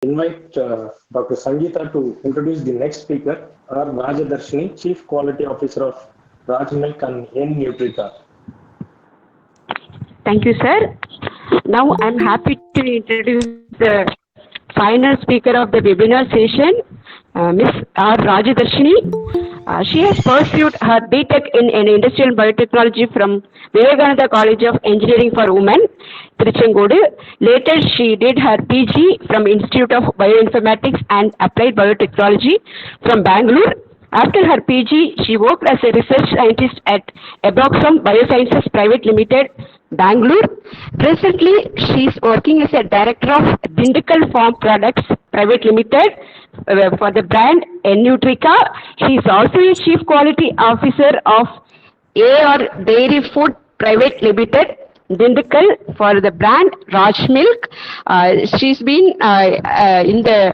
Invite Dr. Sangeeta to introduce the next speaker, R. Rajadarshini, Chief Quality Officer of Raj Milk and N-Nutrica. Thank you, sir. Now I'm happy to introduce the final speaker of the webinar session, Ms. R. Rajadarshini. She has pursued her BTech in Industrial Biotechnology from Vivekananda College of Engineering for Women, Tiruchengodu. Later, she did her PG from Institute of Bioinformatics and Applied Biotechnology from Bangalore. After her PG, she worked as a research scientist at Ebroxam Biosciences Private Limited, Bangalore. Presently, she is working as a director of Dindigal Farm Products Private Limited for the brand N-Nutrica. She is also a chief quality officer of AR Dairy Food Private Limited, Dindigal, for the brand Raj Milk. She's been in the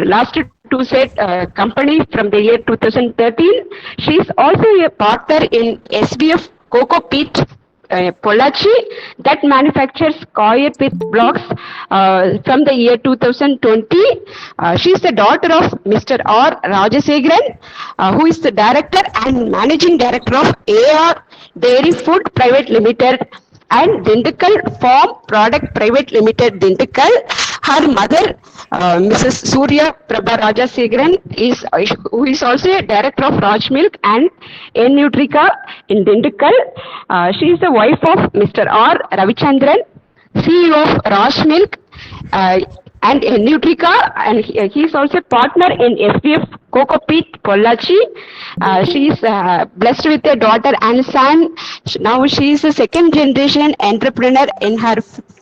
last two set company from the year 2013. She is also a partner in SBF Cocoa Peat Pollachi that manufactures coir pith blocks from the year 2020. She is the daughter of Mr. R. Rajasekharan, who is the director and managing director of AR Dairy Food Private Limited and Dindigal Farm Product Private Limited, Dindigal. Her mother, Mrs. Surya Prabha Rajasekharan, who is also a director of Raj Milk and N-Nutrica in Dindigal. She is the wife of Mr. R. Ravichandran, CEO of Raj Milk and N-Nutrica, and he is also a partner in SPF Cocoa Peat Pollachi. She is blessed with a daughter and son. Now she is a second generation entrepreneur in her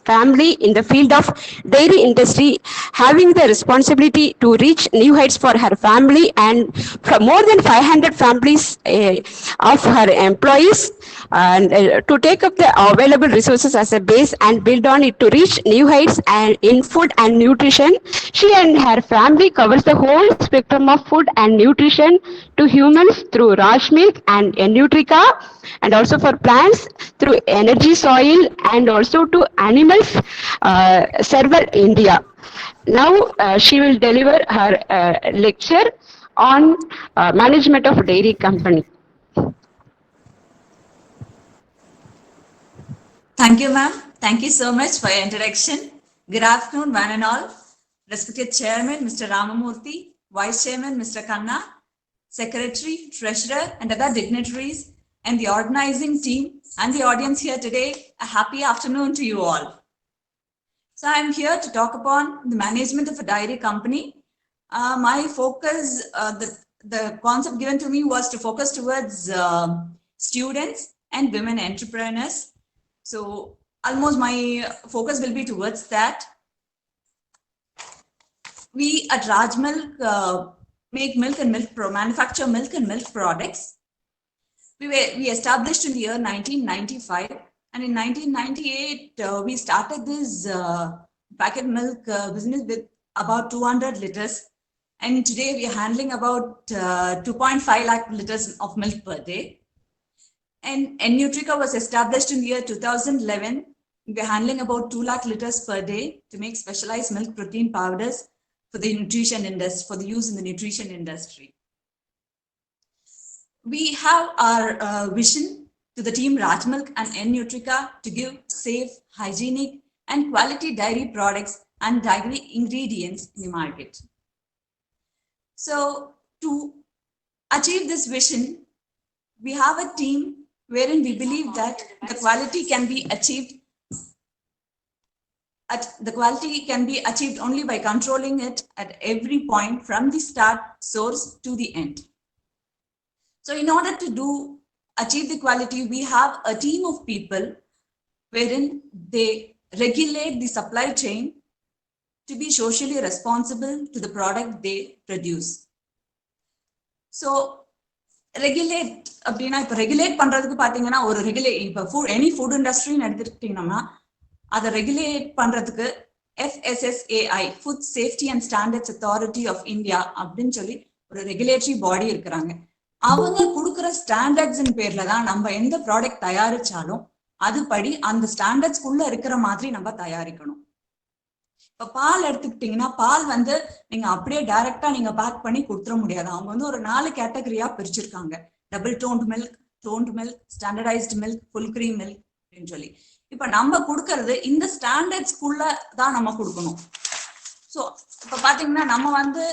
family in the field of dairy industry, having the responsibility to reach new heights for her family and for more than 500 families of her employees, and to take up the available resources as a base and build on it to reach new heights and in food and nutrition. She and her family covers the whole spectrum of food and nutrition to humans through Raj Milk and N-Nutrica, and also for plants through Energy Soil, and also to animals, Server India. Now she will deliver her lecture on management of dairy company. Thank you, ma'am. Thank you so much for your introduction. Good afternoon, one and all. Respected Chairman, Mr. Ramamurthy, Vice Chairman, Mr. Khanna, Secretary, Treasurer, and other dignitaries, and the organizing team, and the audience here today. A happy afternoon to you all. So I'm here to talk upon the management of a dairy company. My focus, the concept given to me was to focus towards students and women entrepreneurs. So almost my focus will be towards that. We at Raj Milk make milk and manufacture milk and milk products. We established in the year 1995, and in 1998 we started this packet milk business with about 200 liters, and today we are handling about 2.5 lakh liters of milk per day. And N-Nutrica was established in the year 2011. We are handling about 2 lakh liters per day to make specialized milk protein powders for the nutrition industry, for the use in the nutrition industry. We have our vision to the team Raj Milk and N-Nutrica to give safe, hygienic, and quality dairy products and dairy ingredients in the market. So to achieve this vision, we have a team wherein we believe that the quality can be achieved only by controlling it at every point from the start source to the end. So in order to achieve the quality, we have a team of people wherein they regulate the supply chain to be socially responsible to the product they produce. So regulate அப்படினா இப்ப regulate பண்றதுக்கு பாத்தீங்கன்னா ஒரு any food industry எடுத்துக்கிட்டீங்கன்னா அதை regulate பண்றதுக்கு FSSAI, Food Safety and Standards Authority of India அப்படின்னு சொல்லி ஒரு ரெகுலேட்டரி பாடி இருக்கிறாங்க. அவங்க கொடுக்குற ஸ்டாண்டர்ட்ஸ் பேர்ல தான் நம்ம எந்த ப்ராடக்ட் தயாரிச்சாலும் அதுபடி அந்த ஸ்டாண்டர்ட்ஸ்க்குள்ள இருக்கிற மாதிரி நம்ம தயாரிக்கணும். இப்ப பால் எடுத்துக்கிட்டீங்கன்னா பால் வந்து நீங்க அப்படியே டைரக்டா நீங்க பேக் பண்ணி கொடுத்துட முடியாது. அவங்க வந்து ஒரு 4 கேட்டகரியா பிரிச்சிருக்காங்க. Double don't milk, standardised milk, full cream milk அப்படின்னு சொல்லி. இப்ப நம்ம கொடுக்கறது இந்த ஸ்டாண்டர்ட்ஸ்குள்ள தான் நம்ம கொடுக்கணும். ஸோ இப்ப பாத்தீங்கன்னா நம்ம வந்து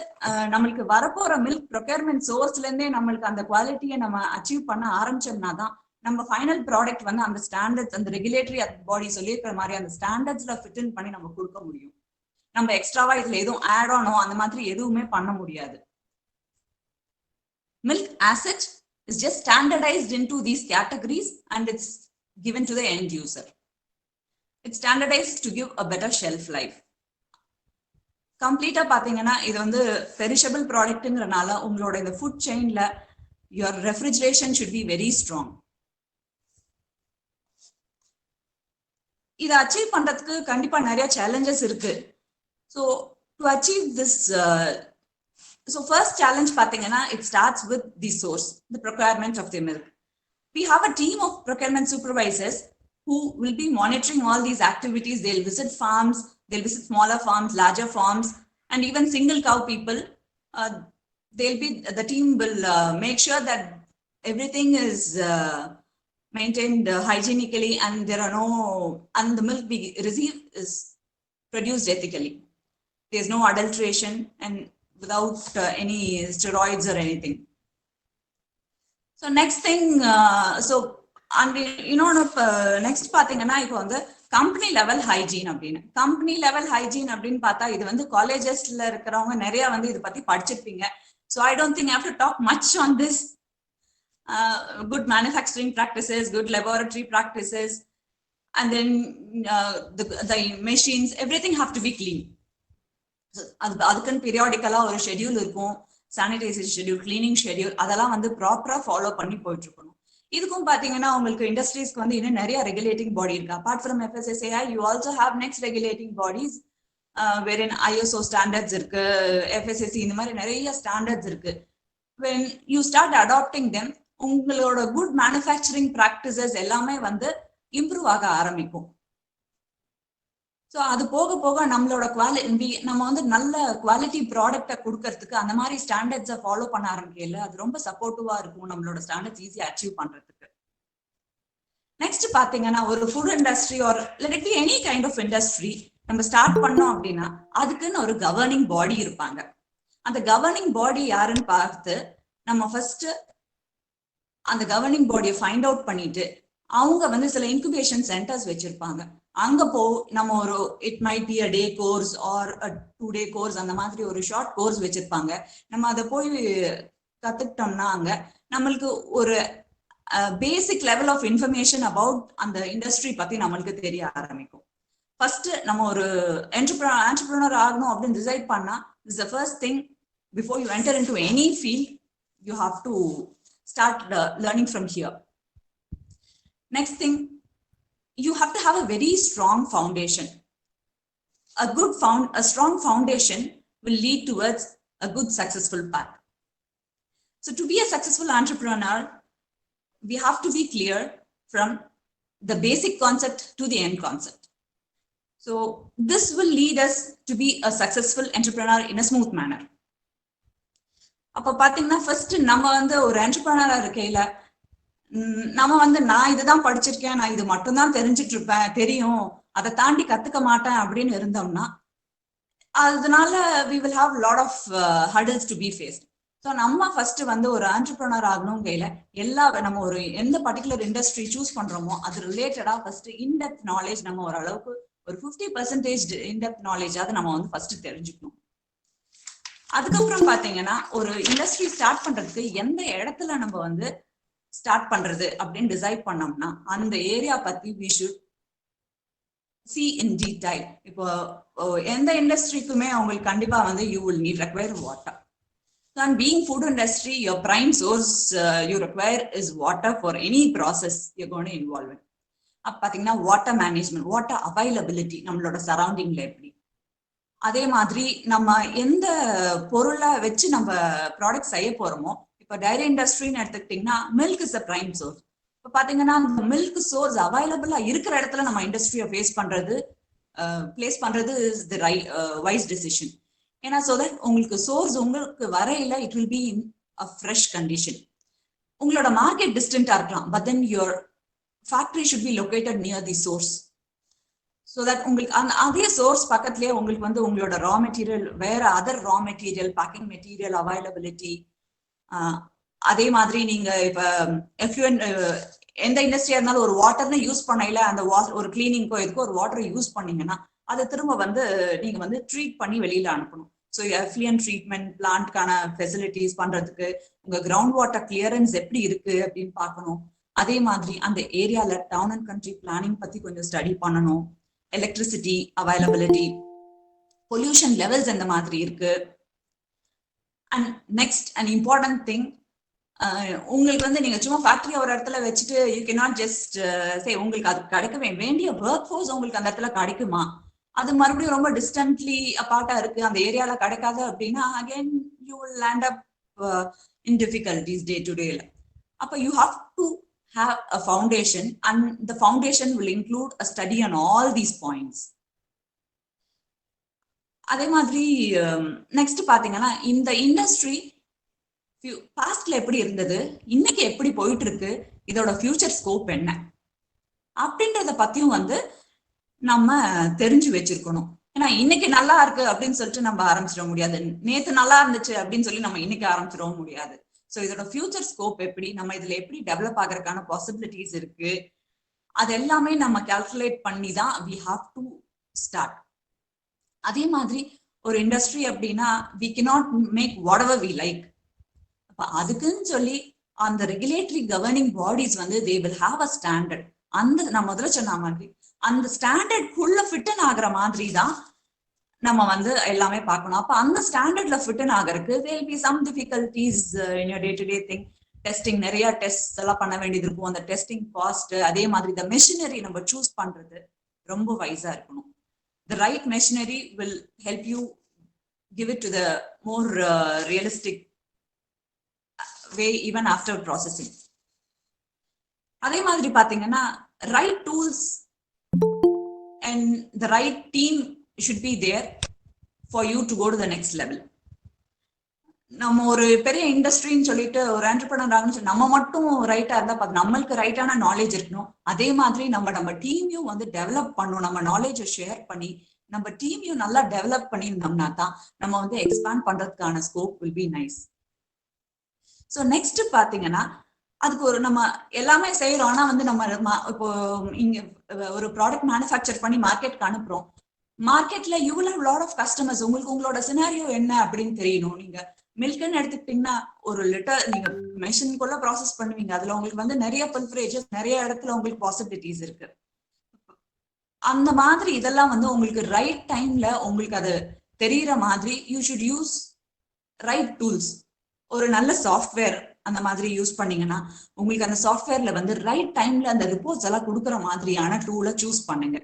நம்மளுக்கு வரப்போற மில்க் ப்ரொக்யூர்மெண்ட் சோர்ஸ்ல இருந்தே நம்மளுக்கு அந்த குவாலிட்டியை நம்ம அச்சீவ் பண்ண ஆரம்பிச்சோம்னா தான் நம்ம ஃபைனல் ப்ராடக்ட் வந்து அந்த ஸ்டாண்டர்ட்ஸ், அந்த ரெகுலேட்டரி பாடி சொல்லியிருக்கிற மாதிரி அந்த ஸ்டாண்டர்ட்ஸ்ல ஃபிட் இன் பண்ணி நம்ம கொடுக்க முடியும். நம்ம எக்ஸ்ட்ராவா இதுல எதுவும் ஆட் ஆனோ அந்த மாதிரி எதுவுமே பண்ண முடியாது. Milk as such is just standardized into these categories and it's given to the end user. It's standardized to give a better shelf life. கம்ப்ளீட்டா பாத்தீங்கன்னா இது வந்து பெரிஷபிள் ப்ராடக்ட்ங்கிறனால உங்களோட இந்த ஃபுட் செயின்ல your refrigeration should be very strong. இதை achieve பண்றதுக்கு கண்டிப்பா நிறைய சேலஞ்சஸ் இருக்கு. So to achieve this, so first challenge pathina, it starts with the source, the procurement of the milk. We have a team of procurement supervisors who will be monitoring all these activities. They'll visit farms, they'll visit smaller farms, larger farms, and even single cow people. The team will make sure that everything is maintained hygienically and there are and the milk we receive is produced ethically. There's no adulteration and without any steroids or anything. So next thing, next பாத்தீங்கன்னா இப்போ வந்து company level hygiene அப்படின்னு. Company level hygiene அப்படின்னு பார்த்தா இது வந்து காலேஜஸ்ல இருக்கிறவங்க நிறைய வந்து இதை பத்தி படிச்சிருப்பீங்க. So I don't think I have to talk much on this. Good manufacturing practices, good laboratory practices, and then the machines, everything have to be clean. அதுக்குன்னு பீரியாடிக்கலா ஒரு ஷெட்யூல் இருக்கும், சானிடைசேஷன் ஷெட்யூல், கிளீனிங் ஷெட்யூல், அதெல்லாம் வந்து ப்ராப்பரா follow பண்ணி போயிட்டு இருக்கணும். இதுக்கும் பாத்தீங்கன்னா உங்களுக்கு இண்டஸ்ட்ரீஸ்க்கு வந்து இன்னும் நிறைய ரெகுலேட்டிங் பாடி இருக்கு. Apart from FSSAI, you also have next regulating bodies wherein ISO standards இருக்கு, FSSC, இந்த மாதிரி நிறைய ஸ்டாண்டர்ட்ஸ் இருக்கு. when you start adopting them, உங்களோட குட் மேனுஃபேக்சரிங் ப்ராக்டிசஸ் எல்லாமே வந்து இம்ப்ரூவ் ஆக ஆரம்பிக்கும். ஸோ அது போக போக நம்மளோட நம்ம வந்து நல்ல குவாலிட்டி ப்ராடக்டை கொடுக்கறதுக்கு அந்த மாதிரி ஸ்டாண்டர்ட்ஸை ஃபாலோ பண்ண ஆரம்பிக்கல, அது ரொம்ப சப்போர்ட்டிவா இருக்கும் நம்மளோட ஸ்டாண்டர்ட்ஸ் ஈஸியா அச்சீவ் பண்றதுக்கு. நெக்ஸ்ட் பாத்தீங்கன்னா ஒரு food industry or let be any kind of industry நம்ம ஸ்டார்ட் பண்ணோம் அப்படின்னா அதுக்குன்னு ஒரு கவர்னிங் பாடி இருப்பாங்க. அந்த கவர்னிங் பாடி யாருன்னு பார்த்து நம்ம ஃபர்ஸ்ட் அந்த கவர்னிங் பாடியை ஃபைண்ட் அவுட் பண்ணிட்டு அவங்க வந்து சில இன்குபேஷன் சென்டர்ஸ் வச்சிருப்பாங்க. அங்க நம்ம ஒரு it might be a day course or 2 day course, அந்த மாதிரி ஒரு ஷார்ட் கோர்ஸ் வச்சிருப்பாங்க. நம்ம அதை போய் கத்துக்கிட்டோம்னா அங்க நம்மளுக்கு ஒரு basic level of information about அந்த இண்டஸ்ட்ரி பத்தி நம்மளுக்கு தெரிய ஆரம்பிக்கும். ஃபர்ஸ்ட் நம்ம ஒரு என்டர்பிரனர் ஆகணும் அப்படின்னு டிசைட் பண்ணா is the first thing before you enter into any field you have to start learning from here. Next thing, you have to have a very strong foundation. A strong foundation will lead towards a good successful path. So to be a successful entrepreneur, we have to be clear from the basic concept to the end concept. So this will lead us to be a successful entrepreneur in a smooth manner. அப்ப பாத்தீங்கன்னா first நம்ம வந்து ஒரு என்டர்பிரனரா இருக்கையில நம்ம வந்து நான் இதுதான் படிச்சிருக்கேன், நான் இது மட்டும் தான் தெரிஞ்சிட்டு இருப்பேன், தெரியும், அதை தாண்டி கத்துக்க மாட்டேன் அப்படின்னு இருந்தோம்னா அதனால we will have lot of hurdles to be faced. So நம்ம ஃபர்ஸ்ட் வந்து ஒரு என்டர்பிரனர் ஆகணும் கையில நம்ம ஒரு எந்த பர்டிகுலர் இண்டஸ்ட்ரி சூஸ் பண்றோமோ அது ரிலேட்டடா ஃபர்ஸ்ட் இன்டெப்த் நாலேஜ் நம்ம ஓரளவுக்கு ஒரு 50% இன்டெப்த் நாலேஜாவது நம்ம வந்து ஃபர்ஸ்ட் தெரிஞ்சுக்கணும். அதுக்கப்புறம் பாத்தீங்கன்னா ஒரு இண்டஸ்ட்ரி ஸ்டார்ட் பண்றதுக்கு எந்த இடத்துல நம்ம வந்து ஸ்டார்ட் பண்றது அப்படின்னு டிசைட் பண்ணோம்னா அந்த ஏரியா பத்தி we should see in detail. இப்போ எந்த இண்டஸ்ட்ரிக்குமே உங்களுக்கு கண்டிப்பா வந்து you will need require water. So and being food industry, your prime source you require is water for any process you're going to involve in. அப்ப பாத்தீங்கன்னா water management, water availability நம்மளோட சரௌண்டிங்ல எப்படி, அதே மாதிரி நம்ம எந்த பொருளை வச்சு நம்ம ப்ராடக்ட் செய்ய போறோமோ. இப்போ டைரி இண்டஸ்ட்ரின்னு எடுத்துக்கிட்டீங்கன்னா milk is a prime source. இப்போ பாத்தீங்கன்னா மில்க் சோர்ஸ் அவைலபிளா இருக்கிற இடத்துல நம்ம இண்டஸ்ட்ரியை ஃபேஸ் பண்றது பிளேஸ் பண்றது இஸ் தி வைஸ் டெசிஷன். ஏன்னா so that உங்களுக்கு சோர்ஸ் உங்களுக்கு வரையில it will be in a fresh condition. உங்களோட மார்க்கெட் டிஸ்டன்டா இருக்கலாம், but then your factory should be located near the source. So that உங்களுக்கு அதே சோர்ஸ் பக்கத்துலேயே உங்களுக்கு வந்து உங்களோட ரா மெட்டீரியல், வேற other raw material, packing material availability. அதே மாதிரி நீங்க இப்ப எஃப்ளூயன்ட் எந்த இண்டஸ்ட்ரியா இருந்தாலும் ஒரு வாட்டர்னு யூஸ் பண்ணையில அந்த ஒரு கிளீனிங்கோ எதுக்கோ ஒரு வாட்டரை யூஸ் பண்ணீங்கன்னா அதை திரும்ப வந்து நீங்க வந்து ட்ரீட் பண்ணி வெளியில அனுப்பணும். ஸோ எஃப்ளூயன்ட் ட்ரீட்மெண்ட் பிளான்ட்கான ஃபெசிலிட்டிஸ் பண்றதுக்கு உங்க கிரவுண்ட் வாட்டர் கிளியரன்ஸ் எப்படி இருக்கு அப்படின்னு பார்க்கணும். அதே மாதிரி அந்த ஏரியால டவுன் அண்ட் கண்ட்ரி பிளானிங் பத்தி கொஞ்சம் ஸ்டடி பண்ணணும். எலக்ட்ரிசிட்டி அவைலபிலிட்டி, பொல்யூஷன் லெவல்ஸ் எந்த மாதிரி இருக்கு. And next and important thing, உங்களுக்கு வந்து நீங்க சும்மா ஃபேக்டரி ஒரு இடத்துல வச்சுட்டு you can not just say உங்களுக்கு அது கிடைக்க வேண்டிய ஒர்க் ஃபோர்ஸ் உங்களுக்கு அந்த இடத்துல கிடைக்குமா, அது மறுபடியும் ரொம்ப டிஸ்டன்ட்லி அப்பார்ட்டா இருக்கு, அந்த ஏரியால கிடைக்காது அப்படின்னா again you will land up in difficulties day to day. அப்ப you have to have a foundation, and the foundation will include a study on all these points. அதே மாதிரி நெக்ஸ்ட் பாத்தீங்கன்னா இந்த இண்டஸ்ட்ரி பாஸ்ட்ல எப்படி இருந்தது, இன்னைக்கு எப்படி போயிட்டு இருக்கு, இதோட ஃபியூச்சர் ஸ்கோப் என்ன அப்படின்றத பத்தியும் வந்து நம்ம தெரிஞ்சு வச்சிருக்கணும். ஏன்னா இன்னைக்கு நல்லா இருக்கு அப்படின்னு சொல்லிட்டு நம்ம ஆரம்பிச்சிட முடியாது, நேத்து நல்லா இருந்துச்சு அப்படின்னு சொல்லி நம்ம இன்னைக்கு ஆரம்பிச்சிடவும் முடியாது. ஸோ இதோட ஃபியூச்சர் ஸ்கோப் எப்படி, நம்ம இதுல எப்படி டெவலப் ஆகிறதுக்கான பாசிபிலிட்டிஸ் இருக்கு, அது எல்லாமே நம்ம கால்குலேட் பண்ணி தான் வி ஹாவ் டு ஸ்டார்ட். அதே மாதிரி ஒரு இண்டஸ்ட்ரி அப்படின்னா we cannot make whatever we like. அப்ப அதுக்குன்னு சொல்லி அந்த ரெகுலேட்டரி கவர்னிங் பாடிஸ் வந்து they will have a standard. அந்த நான் முதல்ல சொன்ன மாதிரி அந்த ஸ்டாண்டர்ட் குள்ள ஃபிட்டன் ஆகிற மாதிரி தான் நம்ம வந்து எல்லாமே பார்க்கணும். அப்ப அந்த ஸ்டாண்டர்ட்ல ஃபிட்டன் ஆகிறதுக்கு there will be some difficulties in your day to day thing. Testing, நிறைய டெஸ்ட் எல்லாம் பண்ண வேண்டியது இருக்கும். அந்த டெஸ்டிங் காஸ்ட், அதே மாதிரி இந்த மெஷினரி நம்ம சூஸ் பண்றது ரொம்ப வைஸா இருக்கணும். The right machinery will help you give it to the more realistic way even after processing. அதே மாதிரி பாத்தீங்கன்னா right tools and the right team should be there for you to go to the next level. நம்ம ஒரு பெரிய இண்டஸ்ட்ரின்னு சொல்லிட்டு ஒரு entrepreneur ஆகணும்னு சொல்லி நம்ம மட்டும் ரைட்டா இருந்தா நம்மளுக்கு ரைட்டான நாலேஜ் இருக்கணும். அதே மாதிரி நம்ம டீமையும் வந்து டெவலப் பண்ணணும். நம்ம நாலேஜை ஷேர் பண்ணி நம்ம டீமையும் நல்லா டெவலப் பண்ணியிருந்தோம்னா தான் நம்ம வந்து எக்ஸ்பேண்ட் பண்றதுக்கான scope will be nice. So next பாத்தீங்கன்னா அதுக்கு ஒரு நம்ம எல்லாமே செய்யறோம். ஆனா வந்து நம்ம இப்போ இங்க ஒரு ப்ராடக்ட் மேனுஃபேக்சர் பண்ணி மார்க்கெட்டுக்கு அனுப்புறோம். மார்க்கெட்ல you will have lot of customers. உங்களுக்கு உங்களோட சினாரியோ என்ன அப்படின்னு தெரியணும். நீங்க மில்க்னு எடுத்துக்கிட்டீங்கன்னா ஒரு லிட்டர் நீங்க மெஷின்குள்ள ப்ராசஸ் பண்ணுவீங்க. அதுல உங்களுக்கு வந்து நிறைய பில்ஃபரேஜஸ், நிறைய இடத்துல உங்களுக்கு பாசிபிலிட்டிஸ் இருக்கு. அந்த மாதிரி இதெல்லாம் வந்து உங்களுக்கு ரைட் டைம்ல உங்களுக்கு அது தெரியற மாதிரி you should use right tools. ஒரு நல்ல சாஃப்ட்வேர் அந்த மாதிரி யூஸ் பண்ணீங்கன்னா உங்களுக்கு அந்த சாஃப்ட்வேர்ல வந்து ரைட் டைம்ல அந்த ரிப்போர்ட்ஸ் எல்லாம் கொடுக்குற மாதிரியான டூலை சூஸ் பண்ணுங்க.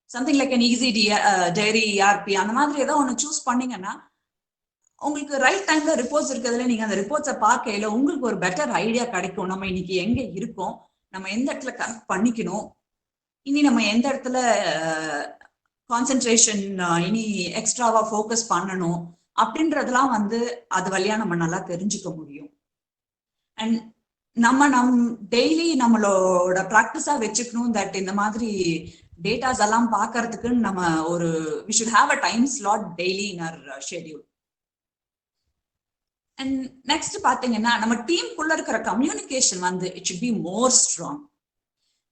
Something like an easy dairy ERP அந்த மாதிரி ஏதோ ஒன்று சூஸ் பண்ணீங்கன்னா உங்களுக்கு ரைட் டைம்ல ரிப்போர்ட்ஸ் இருக்கிறதுல நீங்க அந்த ரிப்போர்ட்ஸை பார்க்கையில உங்களுக்கு ஒரு பெட்டர் ஐடியா கிடைக்கும். நம்ம இன்னைக்கு எங்க இருக்கோம், நம்ம எந்த இடத்துல கரெக்ட் பண்ணிக்கணும், இனி நம்ம எந்த இடத்துல கான்சென்ட்ரேஷன் இனி எக்ஸ்ட்ராவா ஃபோக்கஸ் பண்ணணும் அப்படின்றதெல்லாம் வந்து அது வழியா நம்ம நல்லா தெரிஞ்சுக்க முடியும். அண்ட் நம்ம டெய்லி நம்மளோட ப்ராக்டிஸா வச்சுக்கணும் தட் இந்த மாதிரி டேட்டாஸ் எல்லாம் பார்க்கறதுக்கு நம்ம ஒரு we should have a time slot daily in our schedule. And next பாத்தீங்கன்னா நம்ம டீமுக்குள்ள இருக்கிற கம்யூனிகேஷன் வந்து it should be more strong.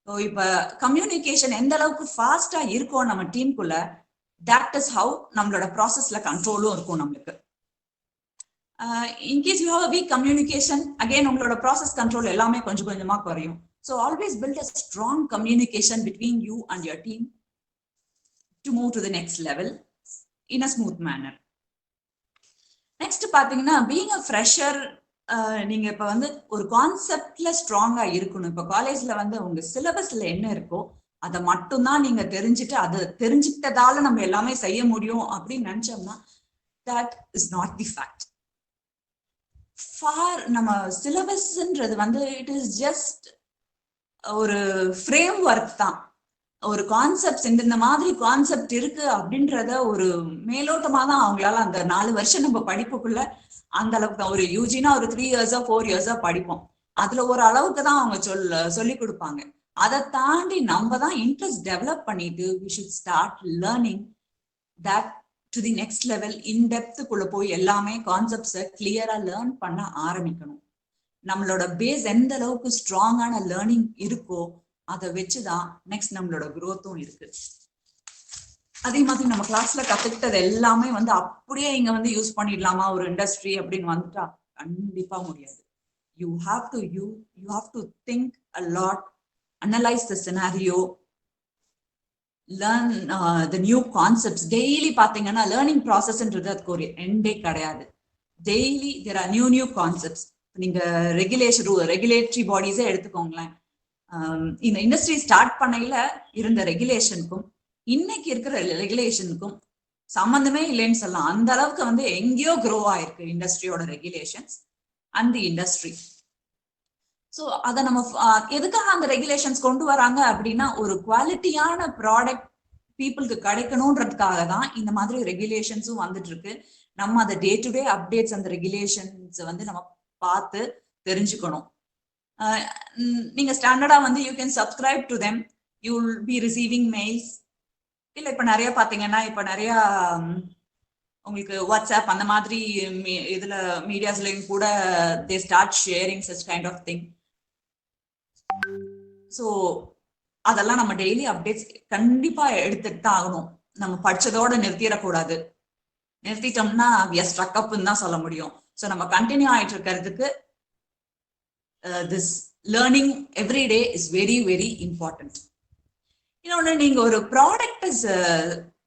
So இப்ப கம்யூனிகேஷன் எந்த அளவுக்கு ஃபாஸ்டா இருக்கும் நம்ம டீமுக்குள்ள, that is how நம்மளோட ப்ராசஸ்ல கண்ட்ரோலும் இருக்கும் நம்மளுக்கு. In case you have a weak communication, again உங்களோட ப்ராசஸ் கண்ட்ரோல் எல்லாமே கொஞ்சம் கொஞ்சமா குறையும். So always build a strong communication between you and your team to move to the next level in a smooth manner. Next பாத்தீங்கன்னா being a fresher, நீங்க இப்ப வந்து ஒரு கான்செப்ட்ல ஸ்ட்ராங்கா இருக்கணும். இப்ப காலேஜ்ல வந்து உங்க சிலபஸ்ல என்ன இருக்கோ அதை மட்டும்தான் நீங்க தெரிஞ்சுட்டு அதை தெரிஞ்சுக்கிட்டதால நம்ம எல்லாமே செய்ய முடியும் அப்படின்னு நினைச்சோம்னா that is not the fact. நம்ம சிலபஸ்ன்றது வந்து இட் இஸ் ஜஸ்ட் ஒரு ஃப்ரேம் ஒர்க் தான். ஒரு கான்செப்ட் இந்த மாதிரி கான்செப்ட் இருக்கு அப்படின்றத ஒரு மேலோட்டமா தான் அவங்களால அந்த 4 வருஷம் நம்ம படிப்புக்குள்ள அந்த அளவுக்கு தான். ஒரு யூஜினா ஒரு 3 இயர்ஸா 4 இயர்ஸா படிப்போம். அதுல ஒரு அளவுக்கு தான் அவங்க சொல்லி கொடுப்பாங்க. அதை தாண்டி நம்ம தான் இன்ட்ரெஸ்ட் டெவலப் பண்ணிட்டு we should start learning that to the next level, in depth குள்ள போய் எல்லாமே கான்செப்ட்ஸை கிளியரா லேர்ன் பண்ண ஆரம்பிக்கணும். நம்மளோட பேஸ் எந்த அளவுக்கு ஸ்ட்ராங்கான லேர்னிங் இருக்கோ அதை வச்சுதான் நெக்ஸ்ட் நம்மளோட growth-உம் இருக்கு. அதே மாதிரி நம்ம கிளாஸ்ல கத்துக்கிட்டது எல்லாமே அப்படியே இங்க யூஸ் பண்ணிடலாமா ஒரு இண்டஸ்ட்ரி அப்படின்னு வந்துட்டா கண்டிப்பா முடியாது. You have to think a lot, analyze the scenario, learn the new concepts. Daily பாத்தீங்கன்னா learning processன்றது அதுக்கு ஒரு எண்டே கிடையாது. Daily there are new concepts. நீங்க ரெகுலேட்டரி பாடிஸே எடுத்துக்கோங்களேன். இந்த இண்டஸ்ட்ரி ஸ்டார்ட் பண்ணையில இருந்த ரெகுலேஷனுக்கும் இன்னைக்கு இருக்கிற ரெகுலேஷனுக்கும் சம்பந்தமே இல்லைன்னு சொல்லலாம். அந்த அளவுக்கு எங்கேயோ க்ரோ ஆயிருக்கு இண்டஸ்ட்ரியோட regulations and the industry. So அதை நம்ம எதுக்காக அந்த ரெகுலேஷன்ஸ் கொண்டு வராங்க அப்படின்னா ஒரு குவாலிட்டியான ப்ராடக்ட் பீப்புளுக்கு கிடைக்கணும்ன்றதுக்காக தான் இந்த மாதிரி ரெகுலேஷன்ஸும் வந்துட்டு இருக்கு. நம்ம அதை டே டு டே அப்டேட்ஸ் அந்த ரெகுலேஷன்ஸ் நம்ம பார்த்து தெரிஞ்சுக்கணும். நீங்க ஸ்டாண்டர்டா you can subscribe to them, you will be receiving mails. இல்ல இப்ப நிறைய பாத்தீங்கன்னா இப்ப நிறைய உங்களுக்கு வாட்ஸ்அப் அந்த மாதிரி இதுல மீடியாஸ்லயும் கூட they start sharing such kind of thing. So அதெல்லாம் நம்ம டெய்லி அப்டேட்ஸ் கண்டிப்பா எடுத்துட்டு தான் ஆகணும். நம்ம படிச்சதோட நிறுத்திடக்கூடாது. நிறுத்திட்டோம்னா we are stuck upன்னு தான் சொல்ல முடியும். ஸோ நம்ம கண்டினியூ ஆயிட்டு இருக்கிறதுக்கு this learning every day is very very important. இன்னொன்று, நீங்க ஒரு ப்ராடக்ட்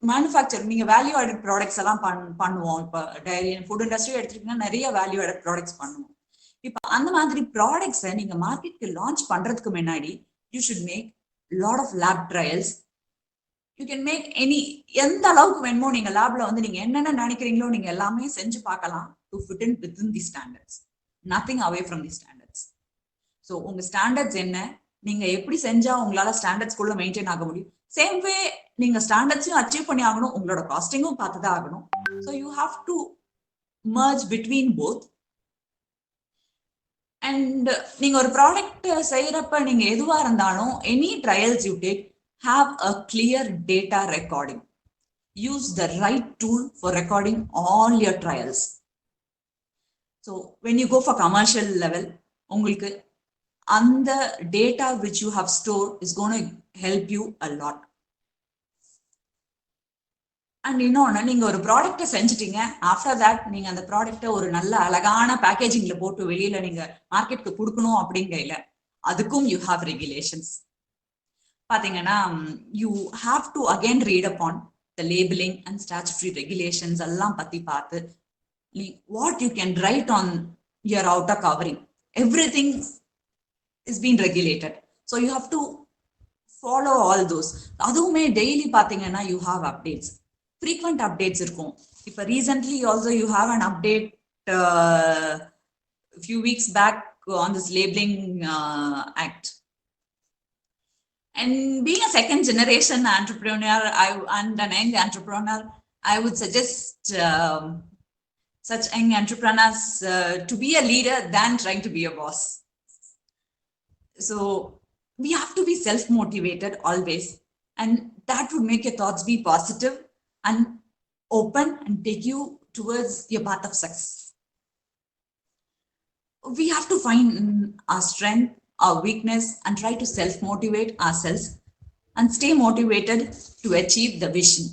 மேனுஃபேக்சர், நீங்க வேல்யூ ஆடட் ப்ராடக்ட்ஸ் எல்லாம் பண்ணுவோம். இப்போ டைரி ஃபுட் இண்டஸ்ட்ரி எடுத்துக்கிட்டீங்கன்னா நிறைய வேல்யூ ஆடட் ப்ராடக்ட்ஸ் பண்ணுவோம். இப்போ அந்த மாதிரி ப்ராடக்ட்ஸை நீங்க மார்க்கெட்க்கு லான்ச் பண்றதுக்கு முன்னாடி you should make lot of lab trials. You can make எந்த அளவுக்கு வேணுமோ நீங்க லேப்ல நீங்க என்னென்ன நினைக்கிறீங்களோ நீங்க எல்லாமே செஞ்சு பார்க்கலாம் to fit in within the standards, nothing away from the standards. So உங்க ஸ்டாண்டர்ட்ஸ் என்ன, நீங்க எப்படி செஞ்சா உங்களால ஸ்டாண்டர்ட்ஸ்குள்ள மெயின்டைன் ஆக முடியும். சேம் வே நீங்க ஸ்டாண்டர்ட்ஸையும் அச்சீவ் பண்ணி ஆகணும், உங்களோட காஸ்டிங்கும் பார்த்துதான் ஆகணும். So you have to merge between both. And நீங்க ஒரு ப்ராடக்ட் செய்யறப்ப நீங்க எதுவா இருந்தாலும் any trials you take have a clear data recording. Use the right tool for recording all your trials. So when you go for commercial level, உங்களுக்கு அந்த data which you have stored is going to help you a lot. And இன்னொன்னு, நீங்க ஒரு ப்ராடக்ட்டை செஞ்சுட்டீங்க, after that நீங்க அந்த ப்ராடக்ட்டை ஒரு நல்ல அழகான பேக்கேஜிங்ல போட்டு வெளியில நீங்க மார்க்கெட்டுக்கு கொடுக்கணும் அப்படிங்கல அதுக்கும் யூ ஹாவ் ரெகுலேஷன்ஸ். பாத்தீங்கன்னா you have to again read upon the labelling and statutory regulations எல்லாம் பத்தி பார்த்து what you can write on your outer covering, everything is been regulated. So you have to follow all those. அதுவுமே daily பாத்தீங்கன்னா you have updates, frequent updates இருக்கும். இப்போ recently also you have an update a few weeks back on this labeling act. And being a second generation entrepreneur and an young entrepreneur, I would suggest such young entrepreneurs to be a leader than trying to be a boss. So we have to be self-motivated always, and that would make your thoughts be positive and open and take you towards your path of success. We have to find our strength, our weakness, and try to self-motivate ourselves and stay motivated to achieve the vision.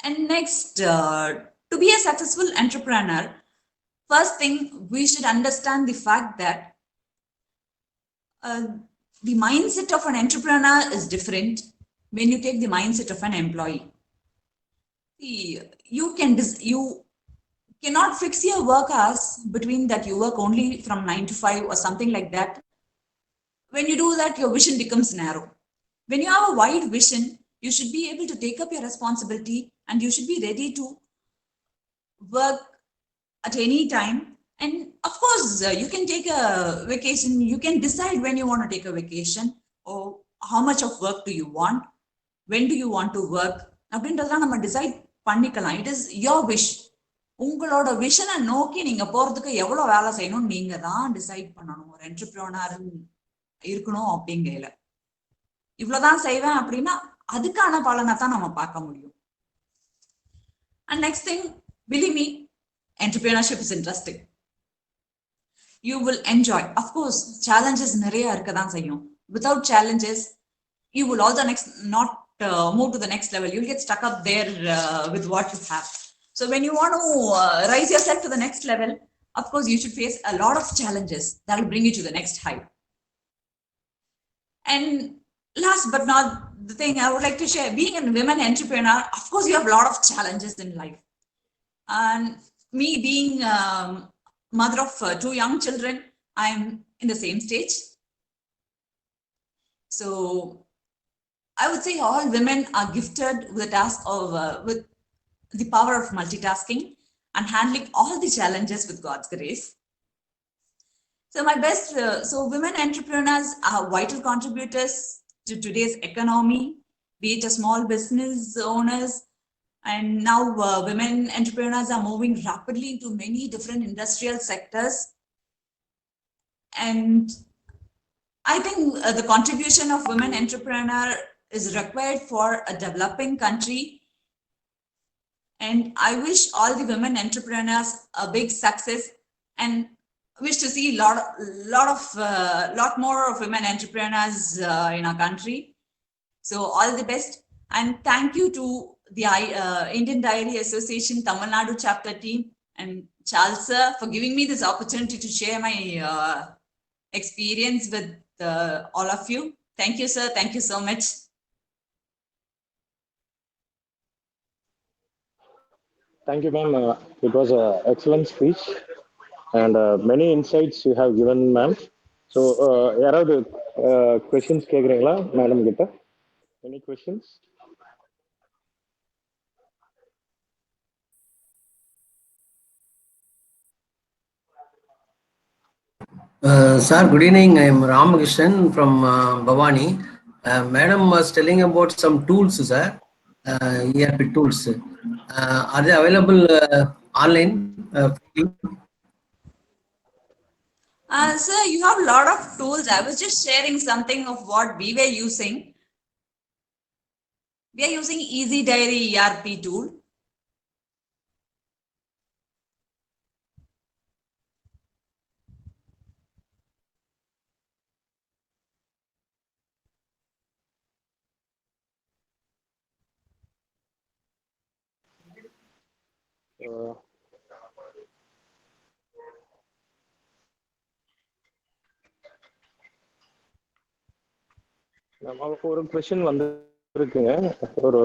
And next, to be a successful entrepreneur, first thing, we should understand the fact that the mindset of an entrepreneur is different when you take the mindset of an employee. You cannot fix your work hours between that you work only from 9 to 5 or something like that. When you do that, your vision becomes narrow. When you have a wide vision, you should be able to take up your responsibility and you should be ready to work at any time. And of course, you can take a vacation. You can decide when you want to take a vacation. or how much of work do you want, when do you want to work அப்படின்றதெல்லாம் நம்ம decide பண்ணிக்கலாம். It is your wish. உங்களோட விஷனை நோக்கி நீங்க போறதுக்கு எவ்வளவு வேலை செய்யணும் நீங்க தான் டிசைட் பண்ணணும். ஒரு என்டர்பிரினர் இருக்கணும் அப்படிங்கல இவ்வளவுதான் செய்வேன் அப்படின்னா அதுக்கான பலனை தான் நம்ம பார்க்க முடியும். And next thing, believe me, entrepreneurship is interesting. You will enjoy. Of course, challenges நிறைய இருக்கதான் செய்யும். Without challenges, you will also not move to the next level. You'll get stuck up there with what you have. So when you want to rise yourself to the next level, of course, you should face a lot of challenges that will bring you to the next height. And last but not the thing I would like to share, being a women entrepreneur, of course, you have a lot of challenges in life. And me being mother of 2 young children, I'm in the same stage. So I would say all women are gifted with the task of, with the power of multitasking and handling all the challenges with God's grace. So my best, so women entrepreneurs are vital contributors to today's economy, be it a small business owners. And now women entrepreneurs are moving rapidly into many different industrial sectors. And I think the contribution of women entrepreneur is required for a developing country. And I wish all the women entrepreneurs a big success and wish to see lot more of women entrepreneurs in our country. So all the best. And thank you to the Indian Dairy Association Tamil Nadu chapter team and Charles sir for giving me this opportunity to share my experience with all of you. Thank you, sir. Thank you so much. Thank you, ma'am. It was an excellent speech and many insights you have given, ma'am. So, யாராவது questions கேக்குறீங்களா madam கிட்ட? Any questions? Sir, good evening. I am Ramakrishnan from Bhavani. Madam was telling about some tools, sir. ERP tools. Are they available online? Sir, you have a lot of tools. I was just sharing something of what we were using. We are using Easy Diary ERP tool. ஒரு question வந்து இருக்குங்க. ஒரு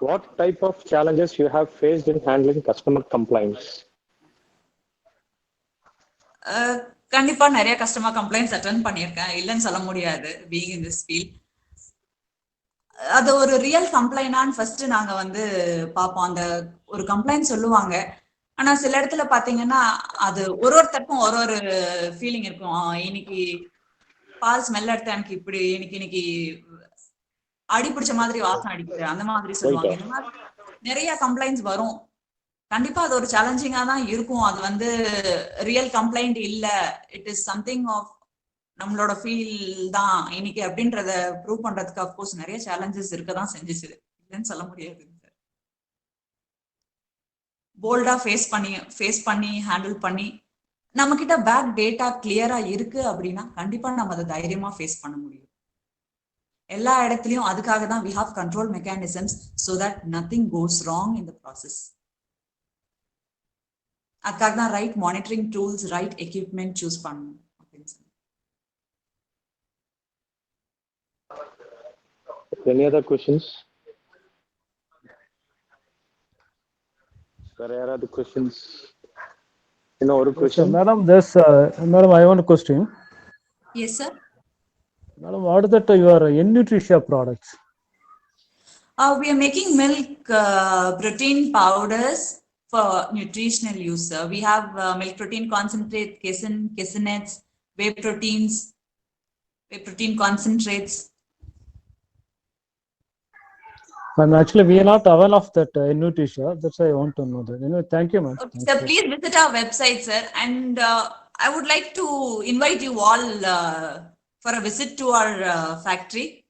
what type of challenges you have faced in handling customer complaints? கண்டிப்பா நிறைய customer complaints attend பண்ணியிருக்கேன், இல்லைன்னு சொல்ல முடியாது. பீயிங் இன் திஸ் ஃபீல்ட், அது ஒரு ரியல் கம்ப்ளைண்டான்னு ஃபர்ஸ்ட் நாங்க வந்து பார்ப்போம். அந்த ஒரு கம்ப்ளைண்ட் சொல்லுவாங்க, ஆனா சில இடத்துல பாத்தீங்கன்னா அது ஒருத்தருக்கும் ஒரு ஃபீலிங் இருக்கும். இன்னைக்கு பால் ஸ்மெல் எடுத்த எனக்கு இப்படி, இன்னைக்கு அடி பிடிச்ச மாதிரி வாசம் அடிக்குது, அந்த மாதிரி சொல்லுவாங்க. இந்த மாதிரி நிறைய கம்ப்ளைண்ட்ஸ் வரும். கண்டிப்பா அது ஒரு சேலஞ்சிங்கா தான் இருக்கும். அது வந்து ரியல் கம்ப்ளைண்ட் இல்ல, இட் இஸ் சம்திங் ஆஃப் நம்மளோட ஃபீல் தான் இன்னைக்கு அப்படின்றத ப்ரூவ் பண்றதுக்கு அப்கோர்ஸ் நிறைய சேலஞ்சஸ் இருக்கதான் செஞ்சுச்சு, இல்லைன்னு சொல்ல முடியாது. போல்டா ஃபேஸ் பண்ணி ஹேண்டில் பண்ணி நம்ம கிட்ட பேக் டேட்டா கிளியரா இருக்கு அப்படின்னா கண்டிப்பா நம்ம அதை தைரியமா ஃபேஸ் பண்ண முடியும். எல்லா இடத்துலயும் அதுக்காக தான் we have control mechanisms so that nothing goes wrong in the process. அதுக்காக தான் right monitoring tools, right equipment choose பண்ணணும் அப்படின்னு சொல்லி. Any other questions? Sir, are there questions? One question. Madam, madam, I want a question. Yes, sir. Madam, what is that your N-Nutritia products? We are making milk protein powders for nutritional use. We have milk protein concentrate, casein, caseinettes, whey proteins, whey protein concentrates. Ma'am, actually, we are not aware of that nutrition. That's why I want to know that. Anyway, thank you, ma'am. Okay, Thank sir, you. please visit our website, sir. And I would like to invite you all for a visit to our factory.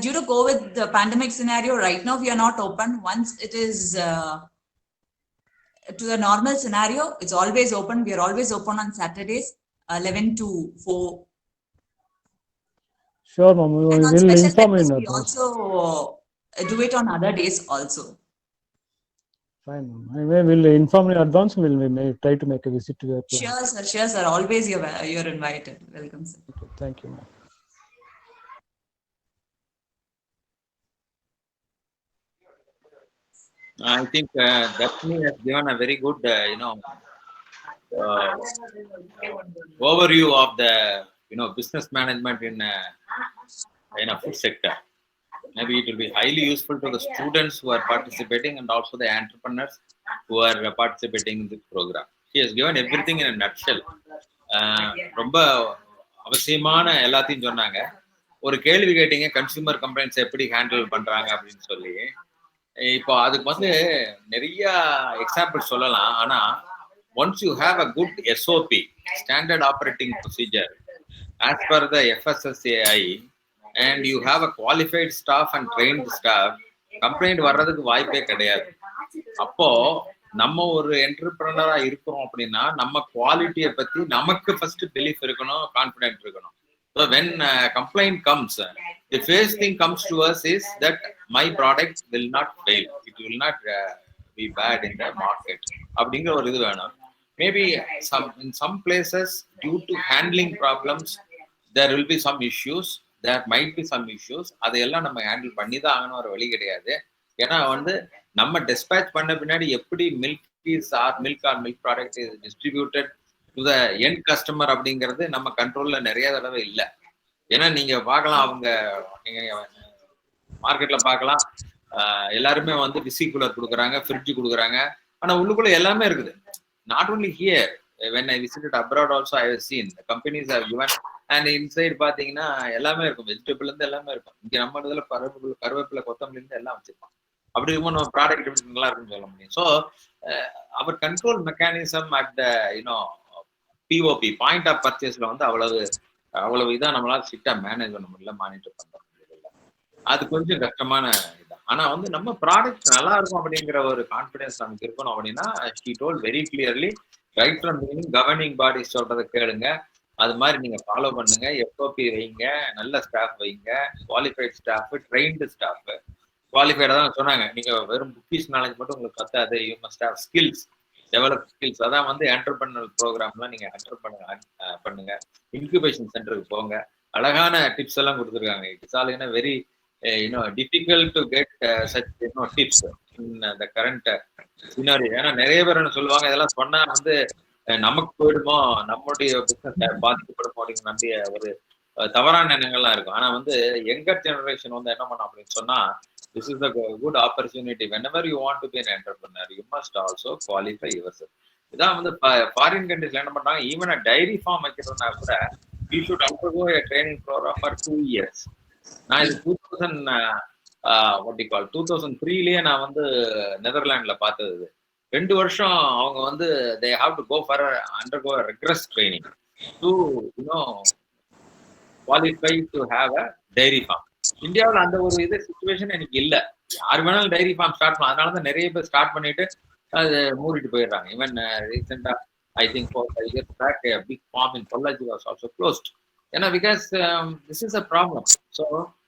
Due to COVID, the pandemic scenario, right now we are not open. Once it is to the normal scenario, it's always open. We are always open on Saturdays, 11 to 4. Sure, ma'am. We And on will special inform you in Saturdays, we advance. also do it on other days also. Fine, ma'am. Anyway, we'll inform you in advance. We may try to make a visit to your plant. Sure, sir. Sure, sir. Always you're invited. Welcome, sir. Okay, thank you, ma'am. I think Daphne has given a very good, overview of the, business management in a food sector. Maybe it will be highly useful to the students who are participating and also the entrepreneurs who are participating in this program. She has given everything in a nutshell. ரொம்ப அவசியமான எல்லாத்தையும் சொன்னாங்க. ஒரு கேள்வி கேட்டீங்க, consumer complaints எப்படி handle பண்றாங்க அப்படின்னு சொல்லி. இப்போ அதுக்கு வந்து நிறைய எக்ஸாம்பிள் சொல்லலாம். ஆனா once you have a good SOP, standard operating procedure, as per the FSSAI, and you have a qualified staff and trained staff, complaint வர்றதுக்கு வாய்ப்பே கிடையாது. அப்போ நம்ம ஒரு என்டர்பிரனரா இருக்கிறோம் அப்படின்னா நம்ம குவாலிட்டியை பத்தி நமக்கு ஃபர்ஸ்ட் பிலீஃப் இருக்கணும், கான்ஃபிடென்ட் இருக்கணும். So when complaint comes, the first thing comes to us is that my product will not fail, it will not be bad in the market அப்படிங்கிற ஒரு இது வேணும். Maybe in some places due to handling problems there will be some issues, there might be some issues. அதையெல்லாம் நம்ம handle பண்ணி தான் ஆகணும், ஒரு வழி கிடையாது. ஏன்னா வந்து நம்ம டிஸ்பேச் பண்ண பின்னாடி எப்படி milk product is distributed to the end customer அப்படிங்கிறது நம்ம கண்ட்ரோல்ல நிறைய தடவை இல்லை. ஏன்னா நீங்க பார்க்கலாம், அவங்க நீங்க மார்க்கெட்ல பார்க்கலாம், எல்லாருமே வந்து விசி கூலர் கொடுக்குறாங்க, ஃப்ரிட்ஜ் கொடுக்குறாங்க, ஆனா உள்ளுக்குள்ள எல்லாமே இருக்குது. Not only here, when I visited abroad also I have seen the companies have given, and inside பாத்தீங்கன்னா எல்லாமே இருக்கும், வெஜிடபிள் இருந்து எல்லாமே இருக்கும். இங்க நம்ம இதுல கருவேப்பிலை கொத்தமல்லி இருந்து எல்லாம் வச்சிருப்பாங்க. அப்படி இருக்கும் நம்ம ப்ராடக்ட் எப்படி நல்லா இருக்குன்னு சொல்ல முடியும். ஸோ அவர் control mechanism at the POP point of பர்ச்சேஸ்ல வந்து அவ்வளவு இதான் நம்மளால ஸ்ட்ரிக்டா மேனேஜ் பண்ண முடியல, மானிட்டர் பண்ண முடியல. அது கொஞ்சம் கஷ்டமான இதுதான். ஆனா வந்து நம்ம ப்ராடக்ட் நல்லா இருக்கும் அப்படிங்கிற ஒரு கான்பிடன்ஸ் நமக்கு இருக்கணும். அப்படின்னா she told very clearly, right from beginning governing bodies சொல்றதை கேளுங்க, அது மாதிரி நீங்க ஃபாலோ பண்ணுங்க, எஃப்ஓபி வைங்க, நல்ல ஸ்டாஃப் வைங்க, குவாலிஃபைட் ஸ்டாஃப், ட்ரெயின்டு ஸ்டாஃப். குவாலிஃபைடா தான் சொன்னாங்க, நீங்க வெறும் புக்கிஷ் நாலேஜ் மட்டும் உங்களுக்கு பத்தாது, you must have skills, develop skills. அதான் வந்து என்டர்பிரனர் ப்ரோக்ராம்லாம் நீங்க பண்ணுங்க, இன்குபேஷன் சென்டருக்கு போங்க, அழகான டிப்ஸ் எல்லாம் கொடுத்துருக்காங்க. It's all in very difficult to get such tips in the current scenario. ஏன்னா நிறைய பேர் என்ன சொல்லுவாங்க, இதெல்லாம் சொன்னா வந்து நமக்கு போயிடுமோ, நம்மளுடைய பிசினஸ் பாதிக்கப்படுமோ அப்படிங்கிற நம்பிய ஒரு தவறான எண்ணங்கள்லாம் இருக்கும். ஆனா வந்து யங்கர் ஜெனரேஷன் வந்து என்ன பண்ணோம் அப்படின்னு சொன்னா, this is a good opportunity. Whenever you want to be an entrepreneur, you must also qualify yourself. இதான் வந்து ஃபாரின் கண்ட்ரிஸ்ல என்ன பண்றாங்க, ஈவன் டைரி ஃபார்ம் வைக்கிறதுனா கூட you should undergo a training program for 2 years. நான் இது 2003லயே நான் வந்து நெதர்லாண்ட்ல பார்த்தது. 2 வருஷம் அவங்க வந்து they have to undergo a rigorous training to qualify to have a dairy farm. இந்தியாவில் அந்த ஒரு இது சிச்சுவேஷன் எனக்கு இல்லை. யார் வேணாலும் டைரி ஃபார்ம் ஸ்டார்ட் பண்ணலாம். அதனாலதான் நிறைய பேர் ஸ்டார்ட் பண்ணிட்டு அது மூடிட்டு போயிடுறாங்க. ஈவன் ரீசெண்டா I think 4-5 years back a big farm in Pollachi was also closed. ஏன்னா because this is a problem. So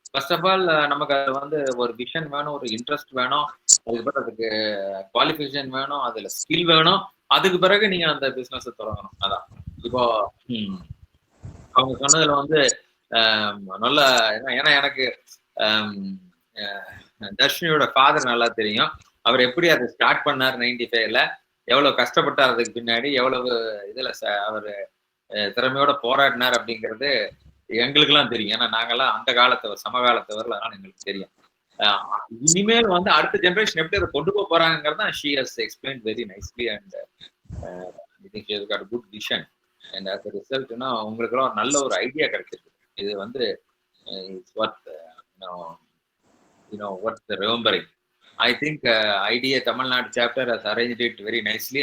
first of all நமக்கு அது வந்து ஒரு விஷன் வேணும், ஒரு இன்ட்ரெஸ்ட் வேணும், அதுக்கப்புறம் அதுக்கு குவாலிஃபிகேஷன் வேணும், அதுல ஸ்கில் வேணும், அதுக்கு பிறகு நீங்க அந்த பிசினஸ் தொடங்கணும். அதான் இப்போ அவங்க சொன்னதுல வந்து நல்ல, ஏன்னா எனக்கு தர்ஷினியோட ஃபாதர் நல்லா தெரியும். அவர் எப்படி அதை ஸ்டார்ட் பண்ணார் 95ல, எவ்வளவு கஷ்டப்பட்டார், அதுக்கு பின்னாடி எவ்வளவு இதுல அவர் திறமையோட போராடினார் அப்படிங்கிறது எங்களுக்கு எல்லாம் தெரியும். ஏன்னா நாங்கெல்லாம் அந்த காலத்தவர், சமகாலத்தவர்கள், அதனால எங்களுக்கு தெரியும். இனிமேல் வந்து அடுத்த ஜெனரேஷன் எப்படி அதை கொண்டு போக போறாங்கிறத she has explained very nicely and I think she has got a good vision and as a result உங்களுக்கு எல்லாம் நல்ல ஒரு ஐடியா கிடைச்சிருக்கு. இது வந்து it's worth you know what the remembering. I think IDA Tamil Nadu chapter has arranged it very nicely